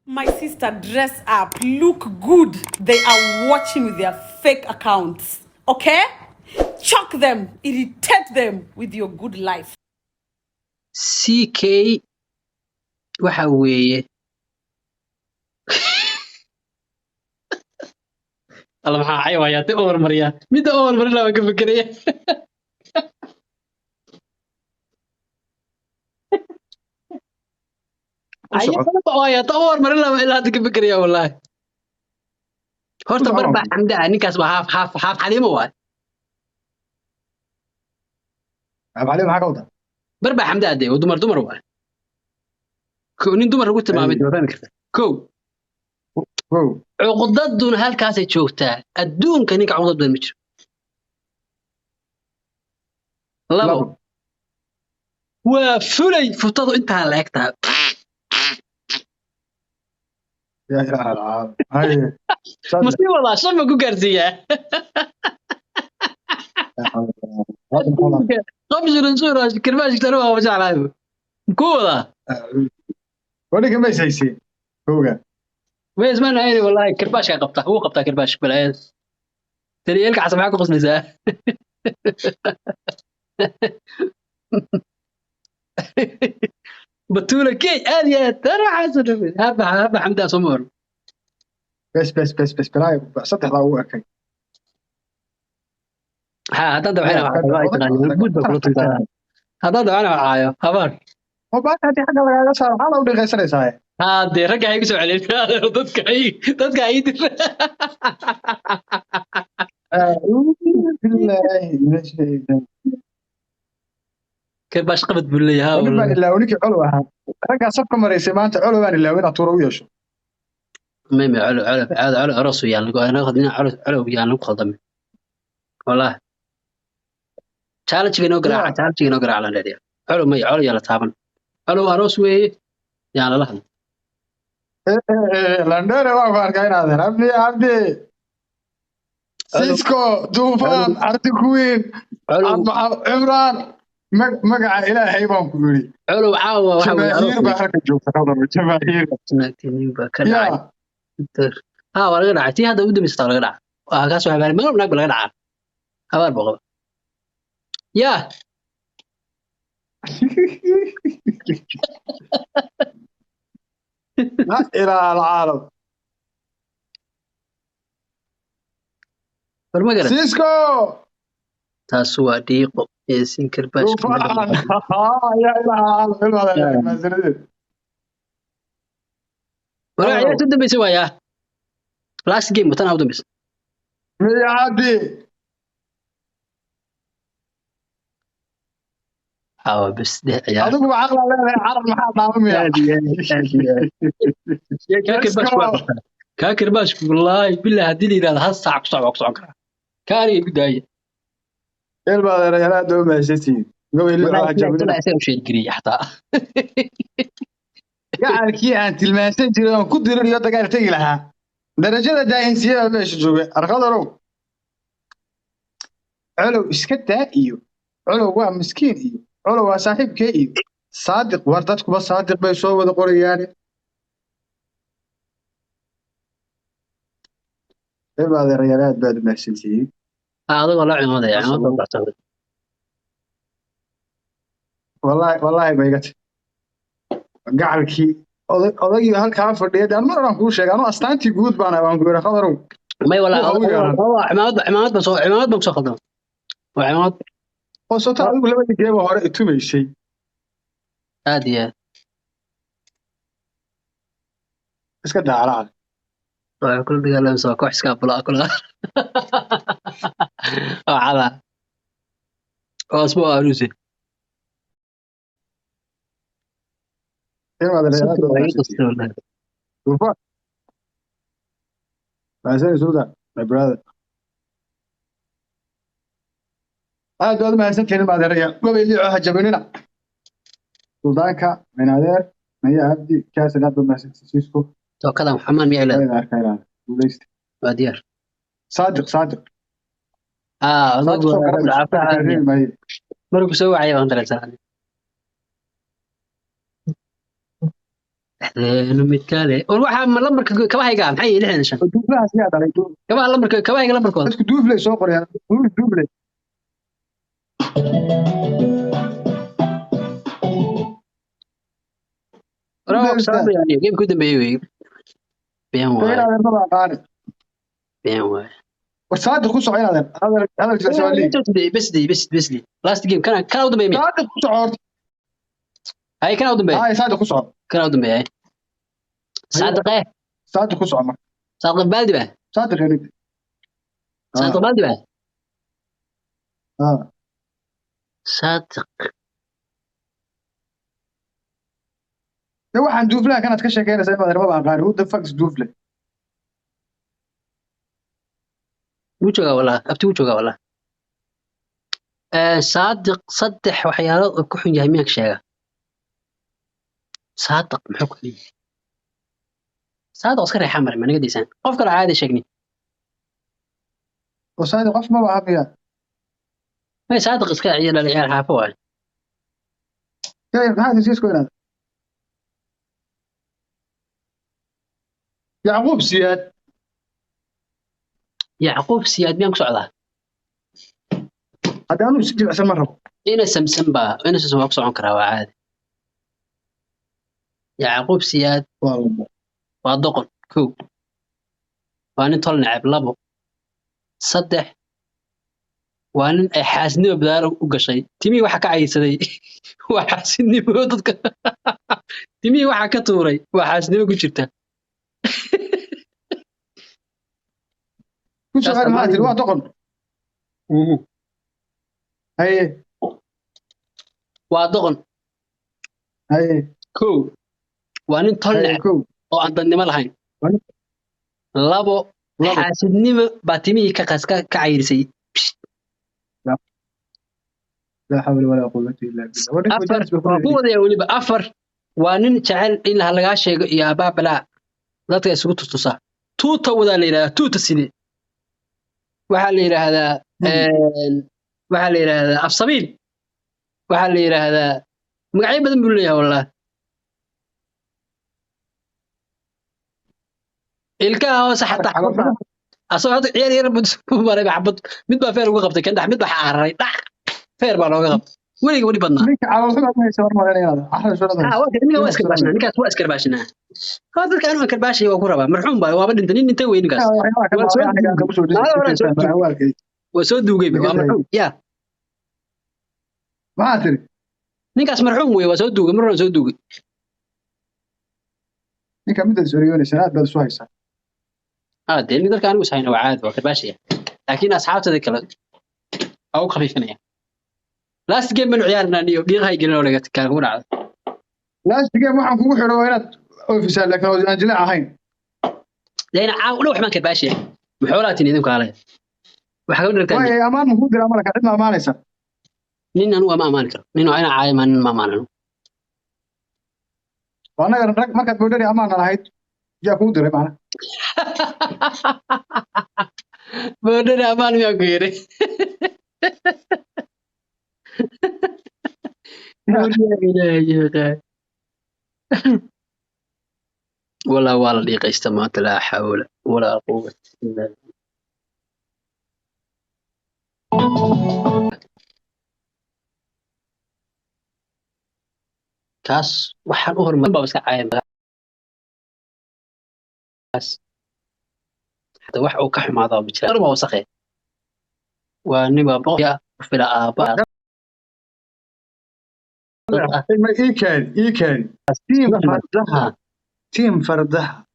My sister, dress up, look good. They are watching with their fake accounts. Okay? Choke them, irritate them with your good life. CK waxa weeye alla maxaa xayawaanaad u hormariyaa midda u hormarin lama ka fikraya xayawaanaad u hormarin lama ilaa hadda ka fikraya wallahi horta barba xamda ninkaas waa haaf xaliimo waay عليه maxaa ka wada barba xamda ade oo dumar waay ko nin dumar lagu tilmaamay fahmi kartaa ko cuqdaduna halkaasay joogtaa adduunka ninka cuqdad badan ma jiro labo waa fulay futadu intaa la egtaa يا إله العالم هاي مصيبة والله شو ما كوكارسية قبل نصور كرماش كتروها ومش على كولا ولكن ما يسيسي هو ما يسمعنا عيني والله كرباش قبطه هو قبطه كرباش بالعيس ترى يلقى حسب معاكم قص نساء بتقول كي يا ترى حسن هبا حمدا سمور بس بلاي صدق هو أكيد هذا دعنا هذا دعنا عايو خبر وبعد هذه حاجة ولا صار حاله ودي غسر ساي هذا رجع يقسو عليه ضدك عيد بالله كرباش قبض بالله ها والله إلا ونك علوها رجع صفقة مريسي ما أنت علوها إلا وين أطوروا يشوا ما علو راسه يعني أنا أخذنا علو يعني مخضم والله challenge inoo garaac la leeyahay colo may colo yala taaban colo aroos weeye yaan la hadlo لندن waa arkaynaadeen abdi Cisco Dufan Arti Queen Imran magaca ilaahay baan ku yiri colo caawa waxa weeye jamaahir baa halka joogta qadar jamaahir naagtiniin baa ka dhacay ha waa laga dhacay tii hadda u dambaysta laga dhacay waa kaas waxa bari meel naag laga dhacay habar boqol يا لا إله العالم برمجة سيسكو تاسوا ديقو ياسين كرباش يا إله العالم ولا يا تدم بيسوا يا لاست جيم متنا أودم بس يا عادي بس ده يا أدوك بعقل الله عرب محل نعمل يا كاكر باش والله بالله هدي لي هذا هالساعة قصع كان يبدأ يلبا رجال دوم ماشيين قوي اللي عجبني لا يصير شيء قري حتى يعني كي أنت الماسين ترى كل رياضة دقائق تيجي لها درجة جاهزية ماشي جوي أرخضروا علو إسكتة إيو علو هو مسكين إيو علو هو صاحب كي إيو صادق وردتك بس صادق بيسوي وذا قري يعني يلبا رجالات بعد ماشيين هذا والله عمود يا عمود والله ما يقتل gacalkii odagii halkaa fadhiyay daan mar aan kuu sheegay anoo astaantii guud baan aan ku yiraahdo qadarow may wala cimaamad ba soo khaldan waa cimaamad oo soo taa adigu labadii geeba hore itumaysay aad iyo iska daacalaha waa kul dagaalan soo koox iska bula kula ada osmo arusi ما زال سودا my brother هذا ما سنتين ما دريا قبل اللي عجبنينا سودانكا من هذا ما هي عبدي كاس هذا ما سيسكو تو كذا محمد ميعلان وديار صادق مرق سوى عيوان 3 سنين midkaale oo waxa ma lambarka kabahayga maxay yihiin 65 duuflahaas yaa dhalay kabaha lambarka kabahayga lambarkooda dadku duuflay soo qorayaan duuflay Rob sabe yani game ku dambeeyay way been bayna waay adeer ma qaani been waay wasaad ku socon adeer hadal jilsawali بس دي last game كان أودم بيمين saad ku socon هاي كان أودم بيمين ay saad ku socon كان أودم بيمين صادقة saad ku socon صادق بالدي بقى saad qeynid صادق بالدي بقى ah صادق waxaan duuflaha kanaad ka sheekeynaysaa adeer ma qaani who the fuck is duuflay وجهه والله أبتي وجهه والله صادق صدح وحياله كحن جهميك شيء صادق محك لي صادق أسكر حمر ما نقدر يسان أفكر عادي شكني wasaad qof ma baa miya ما صادق أسكر عيال العيال حافوه كيف هذا جيسكو هنا يعقوب سياد يعقوب سياد بيانك سعودة هذا أنا مسجل عشان مرة إنا سمسم با إنا سمسم أقصى عن كراوة عادي يعقوب سياد والله وضقن كو وأنا طول نعب لبو صدح وأنا حاسني بدار وقشي تيمي waxa ka caysaday waa xaasinimo dadka timi waxa ka tuuray waa xaasinimo ku jirta كل شغال ما أدري واحد دقن هاي waa doqon هاي ko waa nin tol هاي neceb كو oo aan dadnimo lahayn labo xaasidnimo baa timihii ka cayrisay لا حول ولا قوة إلا بالله afar waa ku wadaya weliba afar waa nin jecel in lagaa sheego iyo abaabalaa dadka isugu tustusa tuuta wadaa la yidhahdaa tuuta side waxaa la yidhaahdaa waxaa la yidhaahdaa afsabiil waxaa la yidhaahdaa magacyo badan buu leeyahay wallah ilkaha hoose xataa xabadda asagoo hadda ciyaar yar buu maray xabad mid baa feer uga qabtay kan dhex mid baa xararay dhac feer baa looga qabtay weliga weli badnaa ليك على الحلقة ما يسوي ما غير هذا أحلى شو هذا ninka waa iskarbashna ninkaas waa iskarbashna waa dadka anu iskarbashay waa ku rabaa marxuum baa waaba dhintay nin intay weyn ninkaas waa soo duugay waa marxuum ya ما أدري ninkaas marxuum weey waa soo duugay marna soo duugay ليك مدة سوريوني سنوات بس سويسة dee nin dadka anigu ishayna waa caadi waa karbashaya laakiin asxaabtada kale waa u khafiifinaya last game banu ciyaarnaa niyo dhiiqahay gelin oo laga kaagu dhacday لا تجي ما حنكون حلو وين أوفيس لكن أنا هين deena caaw dhow waxbaan karbashaya maxoolaatin idinku halay waxa ka dhigtaan واي أمان مفروض الأمان كعد ما أمانيسا nin anu ma amaan karo nin waa ina caayma nin ma amaanano وأنا رك ما كنت بقول أمان أنا هيد جا كودر معنا boodhana amaan miyaa ku yiri والله والله اللي استمعت لا حول ولا قوة إلا بالله kaas waxaan u hormarin baa iska caayay kaas hada wax uu ka xumaado ma jira ma wasaqay waa niba boqya fila aaba إيه كان تيم فردها